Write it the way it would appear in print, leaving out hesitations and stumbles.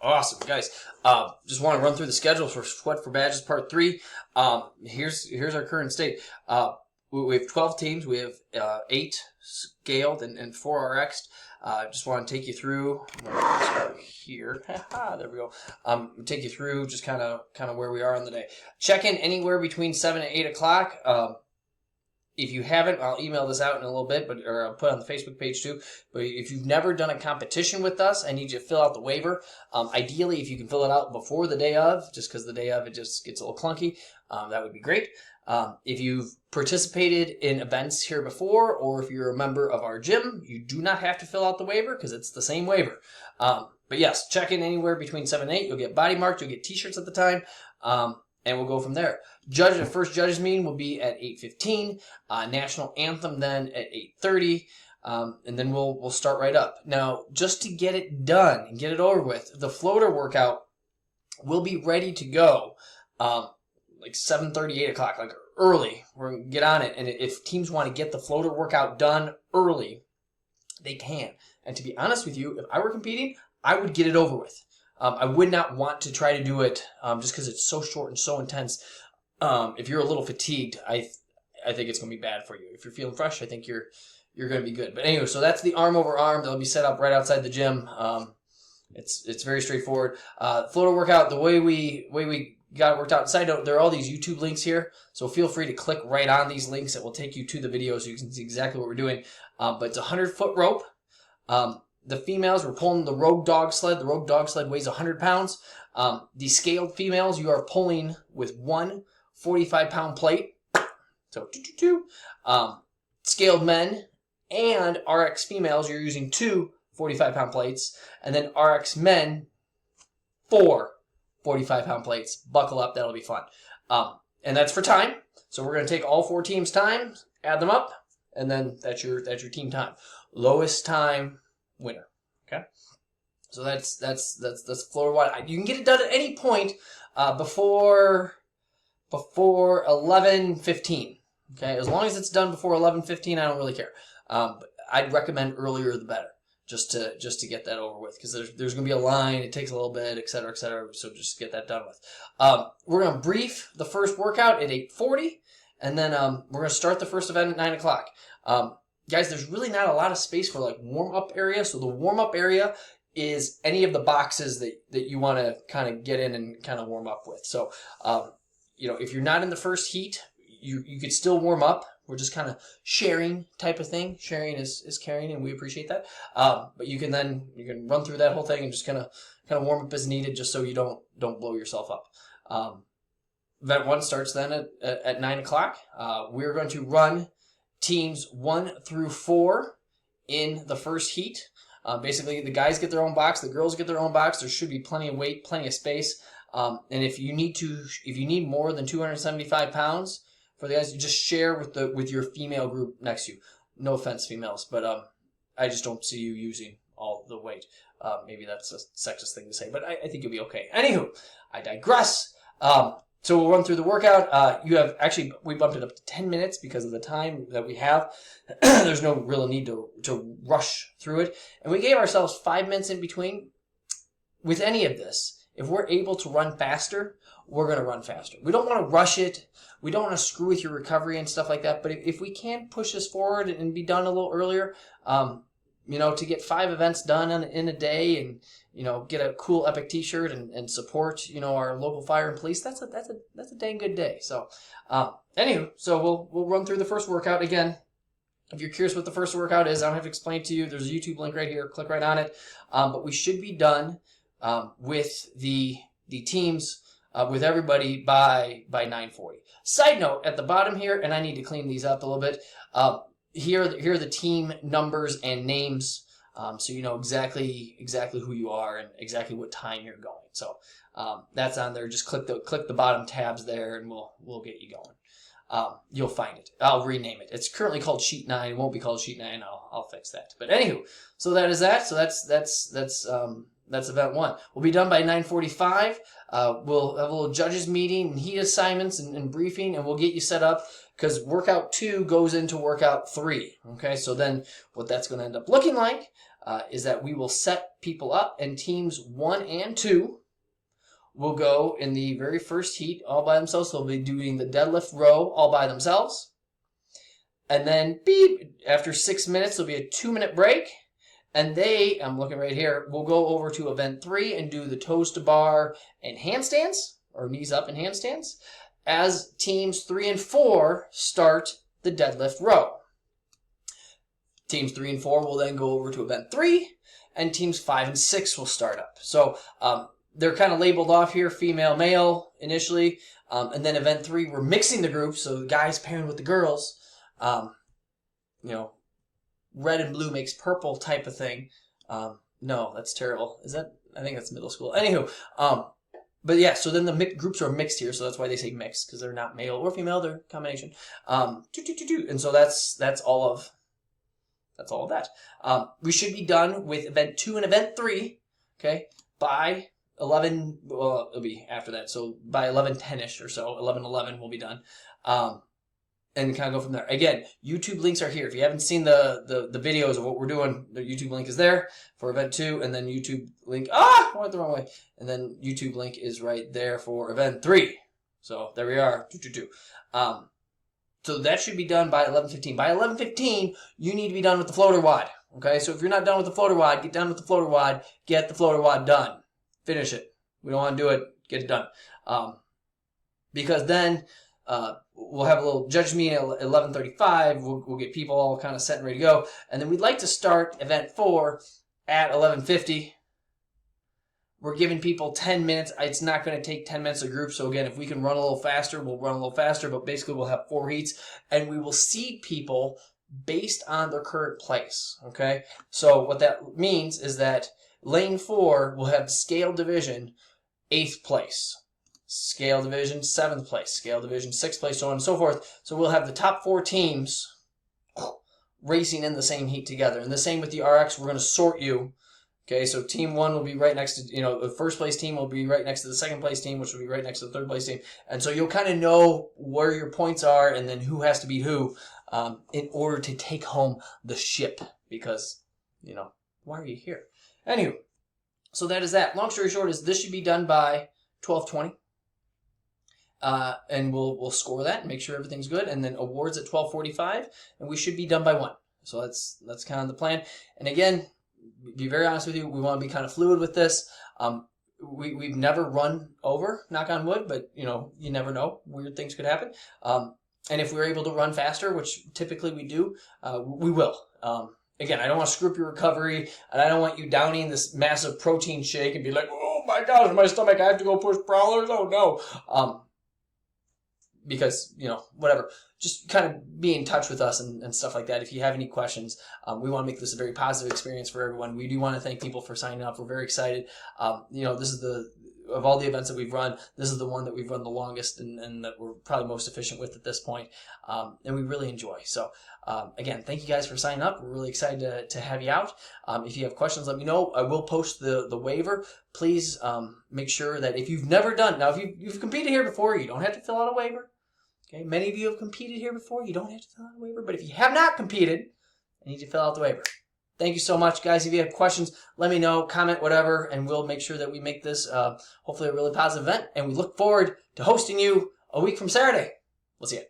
Awesome, guys. Just want to run through the schedule for Sweat for Badges Part 3. Here's our current state. We have 12 teams. We have 8 scaled and 4 RX'd. Just want to take you through. I'm gonna start here. There we go. Take you through just kind of where we are on the day. Check in anywhere between 7 and 8 o'clock. If you haven't, I'll email this out in a little bit, or I'll put it on the Facebook page too. But if you've never done a competition with us, I need you to fill out the waiver. Ideally, if you can fill it out before the day of, just because the day of it just gets a little clunky, that would be great. If you've participated in events here before, or if you're a member of our gym, you do not have to fill out the waiver because it's the same waiver. But yes, check in anywhere between 7 and 8. You'll get body marked. You'll get t-shirts at the time. And we'll go from there. The first judges meeting will be at 8:15. National anthem then at 8:30. And then we'll start right up. Now, just to get it done and get it over with, the floater workout will be ready to go like 7:30, 8 o'clock, like early. We're going to get on it. And if teams want to get the floater workout done early, they can. And to be honest with you, if I were competing, I would get it over with. I would not want to try to do it just because it's so short and so intense. If you're a little fatigued, I think it's going to be bad for you. If you're feeling fresh, I think you're going to be good. But anyway, so that's the arm over arm. They'll be set up right outside the gym. It's very straightforward. Floater workout, the way we got it worked out. Side note, there are all these YouTube links here, so feel free to click right on these links. It will take you to the video so you can see exactly what we're doing. But it's a 100-foot rope. The females, we're pulling the Rogue Dog sled. The Rogue Dog sled weighs 100 pounds. The scaled females, you are pulling with one 45-pound plate. So, scaled men and RX females, you're using two 45-pound plates. And then RX men, 4 45-pound plates. Buckle up, that'll be fun. And that's for time. So we're going to take all 4 teams' time, add them up, and then that's your team time. Lowest time winner. Okay, so that's floor one. You can get it done at any point before 11:15. Okay, as long as it's done before 11:15, I don't really care. But I'd recommend earlier the better, just to get that over with, because there's going to be a line. It takes a little bit, et cetera, et cetera. So just get that done with. We're going to brief the first workout at 8:40, and then we're going to start the first event at 9 o'clock. Guys, there's really not a lot of space for like warm-up area. So the warm-up area is any of the boxes that you want to kind of get in and kind of warm up with. So, if you're not in the first heat, you could still warm up. We're just kind of sharing type of thing. Sharing is caring, and we appreciate that. But you can run through that whole thing and just kind of warm up as needed, just so you don't blow yourself up. Event 1 starts then at 9 o'clock. We're going to run teams 1 through 4 in the first heat. Basically, the guys get their own box, the girls get their own box. There should be plenty of weight, plenty of space. And if you need more than 275 pounds for the guys, you just share with your female group next to you. No offense, females, but I just don't see you using all the weight. Maybe that's a sexist thing to say, but I think you'll be okay. Anywho, I digress. So we'll run through the workout. We bumped it up to 10 minutes because of the time that we have. There's no real need to rush through it. And we gave ourselves 5 minutes in between. With any of this, if we're able to run faster, we're going to run faster. We don't want to rush it. We don't want to screw with your recovery and stuff like that. But if we can push this forward and be done a little earlier, to get 5 events done in a day and, get a cool Epic t-shirt and support, our local fire and police, that's a dang good day. So, so we'll run through the first workout again. If you're curious what the first workout is, I don't have to explain it to you. There's a YouTube link right here. Click right on it. But we should be done with the teams, with everybody by 9:40. Side note, at the bottom here, and I need to clean these up a little bit, here are the team numbers and names, so you know exactly who you are and exactly what time you're going. So that's on there. Just click the bottom tabs there, and we'll get you going. You'll find it. I'll rename it. It's currently called Sheet 9. It won't be called Sheet 9. I'll fix that. But anywho, so that is that. So that's event 1. We'll be done by 9:45. We'll have a little judges meeting and heat assignments and briefing, and we'll get you set up because workout 2 goes into workout 3. Okay, so then what that's going to end up looking like is that we will set people up, and teams 1 and 2 will go in the very first heat all by themselves. So they'll be doing the deadlift row all by themselves. And then, beep, after 6 minutes, there'll be a 2-minute break. And they, I'm looking right here, will go over to event 3 and do the toes to bar and handstands, or knees up and handstands, as teams 3 and 4 start the deadlift row. Teams 3 and 4 will then go over to event 3, and teams 5 and 6 will start up. So they're kind of labeled off here, female, male, initially. And then event 3, we're mixing the groups, so the guys pairing with the girls. Red and blue makes purple type of thing. No, that's terrible. Is that? I think that's middle school. Anywho, but yeah, so then the groups are mixed here, so that's why they say mixed, because they're not male or female, they're a combination. And so that's all of that. We should be done with event 2 and event 3, okay, by 11, well, it'll be after that, so by 11:10ish or so, 11:11 we'll be done. And kind of go from there. Again, YouTube links are here. If you haven't seen the videos of what we're doing, the YouTube link is there for event 2, and then YouTube link, I went the wrong way. And then YouTube link is right there for event 3. So there we are, so that should be done by 11:15. By 11:15, you need to be done with the floater wad. Okay, so if you're not done with the floater wad, get done with the floater wad, get the floater wad done. Finish it. We don't want to do it, get it done. Because then, we'll have a little judge meeting at 11:35. We'll get people all kind of set and ready to go. And then we'd like to start event 4 at 11:50. We're giving people 10 minutes. It's not going to take 10 minutes a group. So again, if we can run a little faster, we'll run a little faster. But basically, we'll have 4 heats. And we will seed people based on their current place. Okay? So what that means is that lane 4 will have scale division 8th place. Scale division 7th place, scale division 6th place, so on and so forth. So we'll have the top 4 teams racing in the same heat together. And the same with the RX, we're going to sort you. Okay, so team 1 will be right next to, the first place team will be right next to the second place team, which will be right next to the third place team. And so you'll kind of know where your points are and then who has to beat who in order to take home the ship. Because, why are you here? Anywho, so that is that. Long story short is this should be done by 12:20. And we'll score that and make sure everything's good, and then awards at 12:45, and we should be done by 1. So that's kind of the plan. And again, be very honest with you, we want to be kind of fluid with this. We've never run over, knock on wood, but you never know, weird things could happen. And if we're able to run faster, which typically we do, we will. Again, I don't want to screw up your recovery, and I don't want you downing this massive protein shake and be like, oh my gosh, my stomach, I have to go push prowlers. Oh no. Because, whatever, just kind of be in touch with us and stuff like that. If you have any questions, we want to make this a very positive experience for everyone. We do want to thank people for signing up. We're very excited. This is of all the events that we've run, this is the one that we've run the longest and that we're probably most efficient with at this point. And we really enjoy. So, again, thank you guys for signing up. We're really excited to have you out. If you have questions, let me know. I will post the waiver. Please make sure that if you've never done, now if you've competed here before, you don't have to fill out a waiver. Okay, many of you have competed here before. You don't have to fill out a waiver. But if you have not competed, I need you to fill out the waiver. Thank you so much, guys. If you have questions, let me know, comment, whatever, and we'll make sure that we make this hopefully a really positive event. And we look forward to hosting you a week from Saturday. We'll see you.